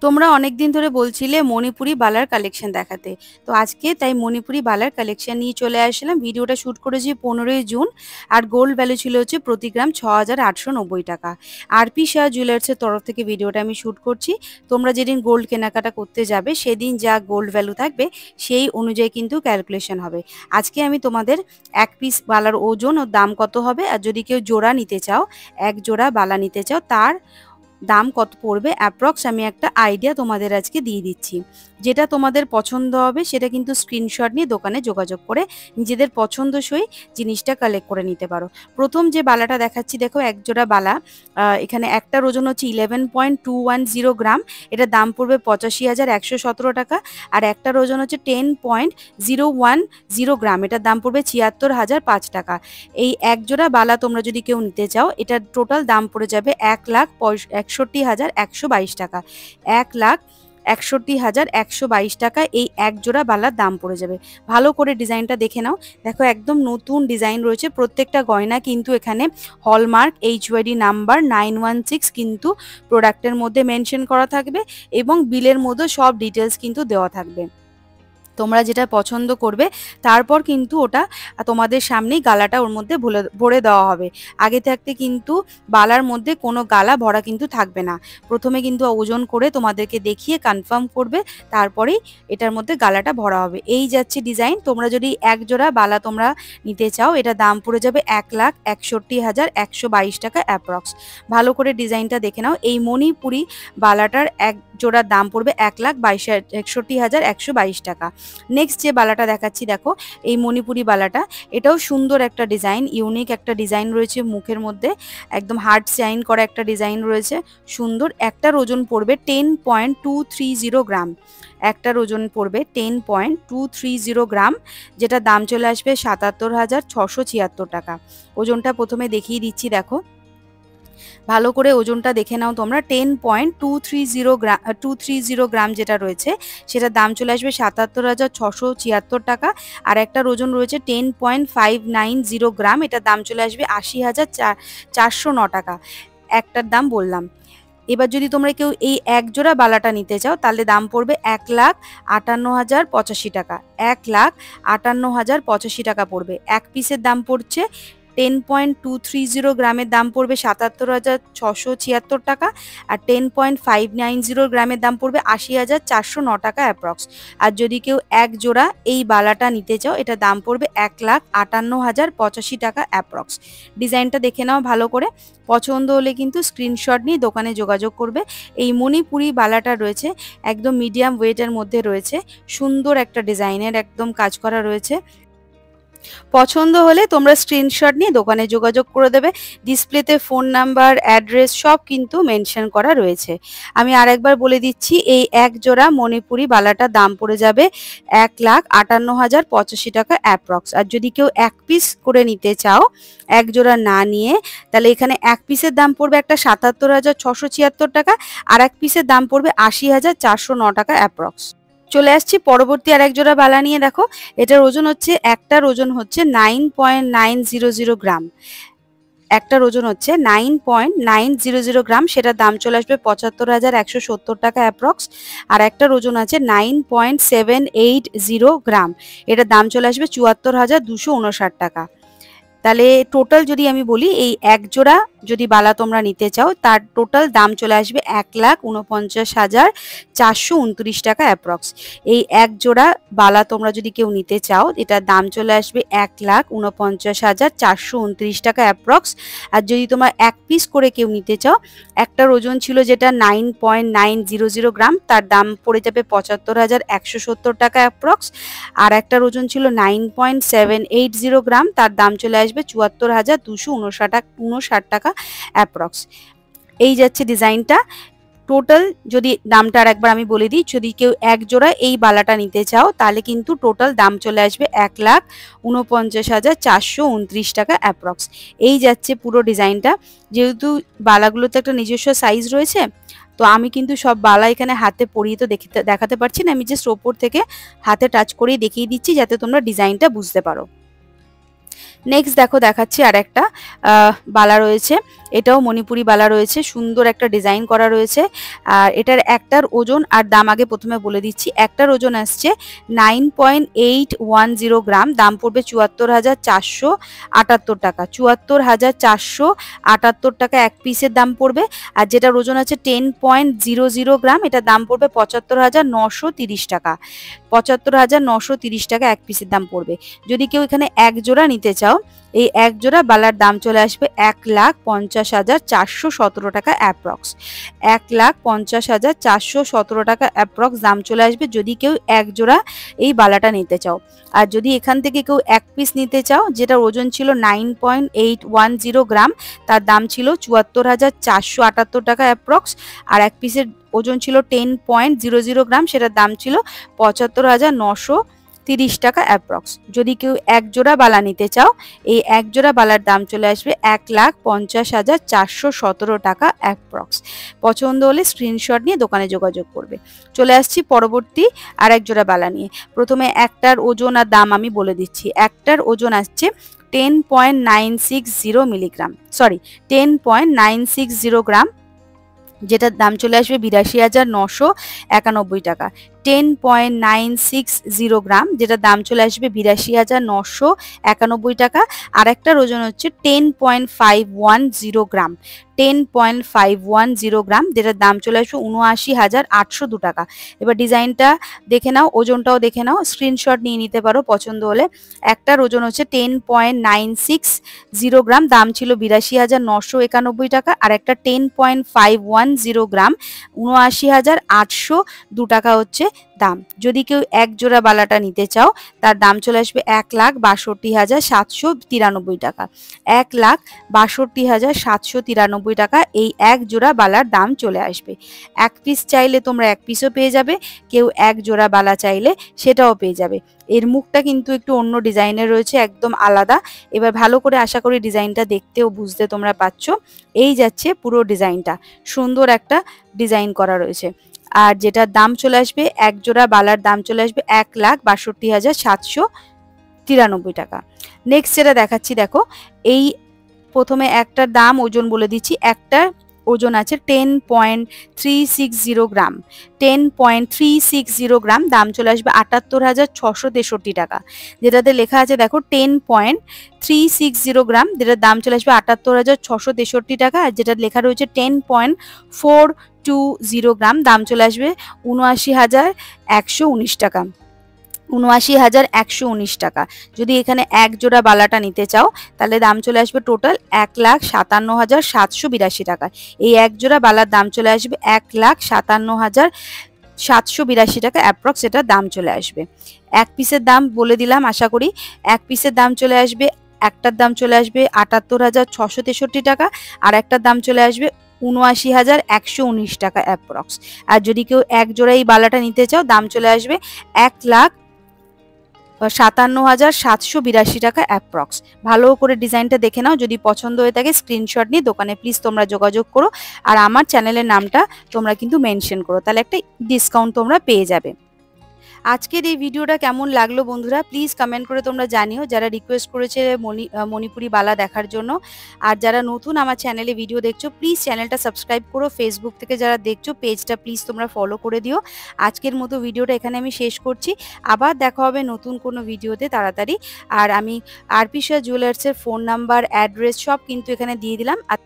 তোমরা অনেকদিন ধরে বলছিলে মণিপুরি বালার কালেকশন দেখাতে। তো আজকে তাই মণিপুরি বালার কালেকশন নিয়ে চলে আসলাম। ভিডিওটা শুট করেছি 15ই জুন। আর গোল্ড ভ্যালু ছিল হচ্ছে প্রতি গ্রাম 6,890 টাকা। আরপি শাহ জুয়েলার্সের তরফ থেকে ভিডিওটা আমি শুট করছি। তোমরা যেদিন গোল্ড কেনাকাটা করতে যাবে সেদিন যা গোল্ড ভ্যালু থাকবে সেই অনুযায়ী কিন্তু ক্যালকুলেশন হবে। আজকে আমি তোমাদের এক পিস বালার ওজন ও দাম কত হবে, আর যদি কেউ জোড়া নিতে চাও, এক জোড়া বালা নিতে চাও, তার দাম কত পড়বে অ্যাপ্রক্স আমি একটা আইডিয়া তোমাদের আজকে দিয়ে দিচ্ছি। যেটা তোমাদের পছন্দ হবে সেটা কিন্তু স্ক্রিনশট নিয়ে দোকানে যোগাযোগ করে নিজেদের পছন্দসই জিনিসটা কালেক্ট করে নিতে পারো। প্রথম যে বালাটা দেখাচ্ছি, দেখো একজোড়া বালা। এখানে একটার ওজন হচ্ছে 11.210 গ্রাম। এটার দাম পড়বে 85,117 টাকা। আর একটার ওজন হচ্ছে 10.010 গ্রাম। এটার দাম পড়বে 76,005 টাকা। এই একজোড়া বালা তোমরা যদি কেউ নিতে চাও, এটার টোটাল দাম পড়ে যাবে 1,61,122 টাকা। 1,61,122 টাকা এই এক জোড়া বালার দাম পড়ে যাবে। ভালো করে ডিজাইনটা দেখে নাও। দেখো একদম নতুন ডিজাইন রয়েছে। প্রত্যেকটা গয়না কিন্তু এখানে হলমার্ক HYD নাম্বার 916 কিন্তু প্রোডাক্টের মধ্যে মেনশন করা থাকবে, এবং বিলের মধ্যে সব ডিটেলস কিন্তু দেওয়া থাকবে। তোমরা যেটা পছন্দ করবে তারপর কিন্তু ওটা তোমাদের সামনেই গালাটা ওর মধ্যে ভরে দেওয়া হবে। আগে থাকতে কিন্তু বালার মধ্যে কোনো গালা ভরা কিন্তু থাকবে না। প্রথমে কিন্তু ওজন করে তোমাদেরকে দেখিয়ে কনফার্ম করবে, তারপরেই এটার মধ্যে গালাটা ভরা হবে। এই যাচ্ছে ডিজাইন। তোমরা যদি এক জোড়া বালা তোমরা নিতে চাও, এটা দাম পড়ে যাবে 1,61,122 টাকা অ্যাপ্রক্স। ভালো করে ডিজাইনটা দেখে নাও। এই মণিপুরি বালাটার এক জোড়ার দাম পড়বে 1,61,122 টাকা। নেক্সট যে বালাটা দেখাচ্ছি, দেখো এই মণিপুরি বালাটা, এটাও সুন্দর একটা ডিজাইন, ইউনিক একটা ডিজাইন রয়েছে। মুখের মধ্যে একদম হার্ট সাইন করা একটা ডিজাইন রয়েছে, সুন্দর। একটার ওজন পড়বে 10.230 গ্রাম। একটার ওজন পড়বে 10.230 গ্রাম, যেটা দাম চলে আসবে 77,676 টাকা। ওজনটা প্রথমে দেখিয়ে দিচ্ছি, দেখো ভালো করে ওজনটা দেখে নাও তোমরা। 10.230 গ্রাম যেটা রয়েছে সেটার দাম চলে আসবে 77,676 টাকা। আর একটা ওজন রয়েছে 10.590 গ্রাম, এটার দাম চলে আসবে 80,409 টাকা। একটার দাম বললাম। এবার যদি তোমরা কেউ এই এক জোড়া বালাটা নিতে চাও, তাহলে দাম পড়বে 1,58,085 টাকা। 1,58,085 টাকা পড়বে। এক পিসের দাম পড়ছে 10.230 গ্রামের দাম পড়বে 77,676 টাকা। আর 10.590 গ্রামের দাম পড়বে 80,409 টাকা অ্যাপ্রক্স। আর যদি কেউ এক জোড়া এই বালাটা নিতে চাও, এটা দাম পড়বে 1,58,085 টাকা অ্যাপ্রক্স। ডিজাইনটা দেখে নাও ভালো করে। পছন্দ হলে কিন্তু স্ক্রিনশট নিয়ে দোকানে যোগাযোগ করবে। এই মণিপুরি বালাটা রয়েছে একদম মিডিয়াম ওয়েটের মধ্যে রয়েছে, সুন্দর একটা ডিজাইনের একদম কাজ করা রয়েছে। পছন্দ হলে তোমরা স্ক্রিনশট নিয়ে দোকানে যোগাযোগ করে দেবে। ডিসপ্লেতে ফোন নাম্বার, অ্যাড্রেস সব কিন্তু মেনশন করা রয়েছে। আমি আরেকবার বলে দিচ্ছি, এই এক জোড়া মণিপুরি বালাটার দাম পড়ে যাবে 1,58,085 টাকা অ্যাপ্রক্স। আর যদি কেউ এক পিস করে নিতে চাও, এক জোড়া না নিয়ে, তাহলে এখানে এক পিসের দাম পড়বে একটা 77,676 টাকা, আর এক পিসের দাম পড়বে 80,409 টাকা অ্যাপ্রক্স। চলে আসছি পরবর্তী আর এক জোড়া বালা নিয়ে। দেখো এটার ওজন হচ্ছে, একটার ওজন হচ্ছে 9.900 গ্রাম। একটার ওজন হচ্ছে 9.900 গ্রাম, সেটার দাম চলে আসবে 75,170 টাকা অ্যাপ্রক্স। আর একটার ওজন আছে 9.780 গ্রাম, এটার দাম চলে আসবে 74,259 টাকা। তাহলে টোটাল যদি আমি বলি, এই এক জোড়া যদি বালা তোমরা নিতে চাও, তার টোটাল দাম চলে আসবে 1,49,429 টাকা অ্যাপ্রক্স। এই এক জোড়া বালা তোমরা যদি কেউ নিতে চাও, এটার দাম চলে আসবে 1,49,429 টাকা অ্যাপ্রক্স। আর যদি তোমরা এক পিস করে কেউ নিতে চাও, একটার ওজন ছিল যেটা 9.900 গ্রাম, তার দাম পড়ে যাবে 75,170 টাকা অ্যাপ্রক্স। আর একটার ওজন ছিল 9.780 গ্রাম, তার দাম চলে আসবে 74,259 টাকা অ্যাপ্রক্স। এই যাচ্ছে ডিজাইনটা। টোটাল যদি দামটা আর একবার আমি বলে দিই, যদি কেউ এক জোড়া এই বালাটা নিতে চাও, তাহলে কিন্তু টোটাল দাম চলে আসবে 1,49,429 টাকা অ্যাপ্রক্স। এই যাচ্ছে পুরো ডিজাইনটা। যেহেতু বালাগুলোতে একটা নিজস্ব সাইজ রয়েছে, তো আমি কিন্তু সব বালা এখানে হাতে পরিয়ে তো দেখাতে পারছি না, আমি জাস্ট ওপর থেকে হাতে টাচ করেই দেখিয়ে দিচ্ছি যাতে তোমরা ডিজাইনটা বুঝতে পারো। নেক্সট দেখো দেখাচ্ছি আর একটা বালা রয়েছে। এটাও মণিপুরি বালা রয়েছে, সুন্দর একটা ডিজাইন করা রয়েছে। আর এটার একটার ওজন আর দাম আগে প্রথমে বলে দিচ্ছি। একটার ওজন আসছে 9.810 গ্রাম, দাম পড়বে 74,478 টাকা। 74,478 টাকা এক পিসের দাম পড়বে। আর যেটার ওজন আছে 10.00 গ্রাম, এটার দাম পড়বে 75,930 টাকা। 75,930 টাকা এক পিসের দাম পড়বে। যদি কেউ এখানে এক জোড়া নিতে চাও, এই এক জোড়া বালার দাম চলে আসবে 1,50,417 টাকা অ্যাপ্রক্স। 1,50,417 টাকা অ্যাপ্রক্স দাম চলে আসবে যদি কেউ এক জোড়া এই বালাটা নিতে চাও। আর যদি এখান থেকে কেউ এক পিস নিতে চাও, যেটার ওজন ছিল 9.810 গ্রাম, তার দাম ছিল 74,478 টাকা অ্যাপ্রক্স। আর এক পিসের ওজন ছিল 10.00 গ্রাম, সেটার দাম ছিল 75,930 টাকা অ্যাপ্রক্স। যদি কেউ এক জোড়া বালা নিতে চাও, এই এক জোড়া বালার দাম চলে আসবে 1,50,417 টাকা অ্যাপ্রক্স। পছন্দ হলে স্ক্রিনশট নিয়ে দোকানে যোগাযোগ করবে। চলে আসছি পরবর্তী আর এক জোড়া বালা নিয়ে। প্রথমে একটার ওজন আর দাম আমি বলে দিচ্ছি। একটার ওজন আসছে 10.960 মিলিগ্রাম, 10.960 গ্রাম, যেটার দাম চলে আসবে 82,991 টাকা। 10.960 গ্রাম, যেটার দাম চলে আসবে 82,991 টাকা। আর একটার ওজন হচ্ছে 10.510 গ্রাম, 10.510 গ্রাম, যেটার দাম চলে আসবে 79,802 টাকা। এবার ডিজাইনটা দেখে নাও, ওজনটাও দেখে নাও, স্ক্রিনশট নিয়ে নিতে পারো পছন্দ হলে। একটার ওজন হচ্ছে 10.960 গ্রাম, দাম ছিল 82,991 টাকা। আর একটা 10.510 গ্রাম, 79,802 টাকা হচ্ছে দাম। যদি কেউ এক জোড়া বালাটা নিতে চাও, তার দাম চলে আসবে 1,62,793 টাকা। 1,62,793 টাকা এই এক জোড়া বালার দাম চলে আসবে। এক পিস চাইলে তোমরা এক পিসও পেয়ে যাবে, কেউ এক জোড়া বালা চাইলে সেটাও পেয়ে যাবে। এর মুখটা কিন্তু একটু অন্য ডিজাইনের রয়েছে, একদম আলাদা। এবার ভালো করে আশা করি ডিজাইনটা দেখতেও বুঝতে তোমরা পাচ্ছ। এই যাচ্ছে পুরো ডিজাইনটা, সুন্দর একটা ডিজাইন করা রয়েছে। আর যেটার দাম চলে আসবে, এক জোড়া বালার দাম চলে আসবে 1,62,793 টাকা। নেক্সট যেটা দেখাচ্ছি দেখো, এই প্রথমে একটার দাম ওজন বলে দিচ্ছি। একটার ওজন আছে 10.360 গ্রাম, 10.360 গ্রাম, দাম চলে আসবে 78,663 টাকা। যেটাতে লেখা আছে দেখো 10.360 গ্রাম, যেটার দাম চলে আসবে 78,663 টাকা। আর যেটা লেখা রয়েছে 10.420 গ্রাম, দাম চলে আসবে 79,119 টাকা। 79,119 টাকা। যদি এখানে এক জোড়া বালাটা নিতে চাও, তাহলে দাম চলে আসবে টোটাল 1,57,782 টাকা। এই এক জোড়া বালার দাম চলে আসবে 1,57,782 টাকা অ্যাপ্রক্স, এটা দাম চলে আসবে। এক পিসের দাম বলে দিলাম, আশা করি এক পিসের দাম চলে আসবে, একটার দাম চলে আসবে 78,663 টাকা, আর একটার দাম চলে আসবে 79,119 টাকা অ্যাপ্রক্স। আর যদি কেউ এক জোড়া এই বালাটা নিতে চাও, দাম চলে আসবে 1,57,782 টাকা অ্যাপ্রক্স। ভালো করে ডিজাইনটা দেখে নাও, যদি পছন্দ হয়ে থাকে স্ক্রিনশট নিয়ে দোকানে প্লিজ তোমরা যোগাযোগ করো। আর আমার চ্যানেলের নামটা তোমরা কিন্তু মেনশন করো, তাহলে একটা ডিসকাউন্ট তোমরা পেয়ে যাবে। আজকের এই ভিডিওটা কেমন লাগলো বন্ধুরা, প্লিজ কমেন্ট করে তোমরা জানিও, যারা রিকোয়েস্ট করেছে মণিপুরি বালা দেখার জন্য। আর যারা নতুন আমার চ্যানেলে ভিডিও দেখছো, প্লিজ চ্যানেলটা সাবস্ক্রাইব করো। ফেসবুক থেকে যারা দেখছো, পেজটা প্লিজ তোমরা ফলো করে দিও। আজকের মতো ভিডিওটা এখানে আমি শেষ করছি, আবার দেখা হবে নতুন কোনো ভিডিওতে তাড়াতাড়ি। আর আমি আরপিশা জুয়েলার্সের ফোন নাম্বার, অ্যাড্রেস সব কিন্তু এখানে দিয়ে দিলাম। আর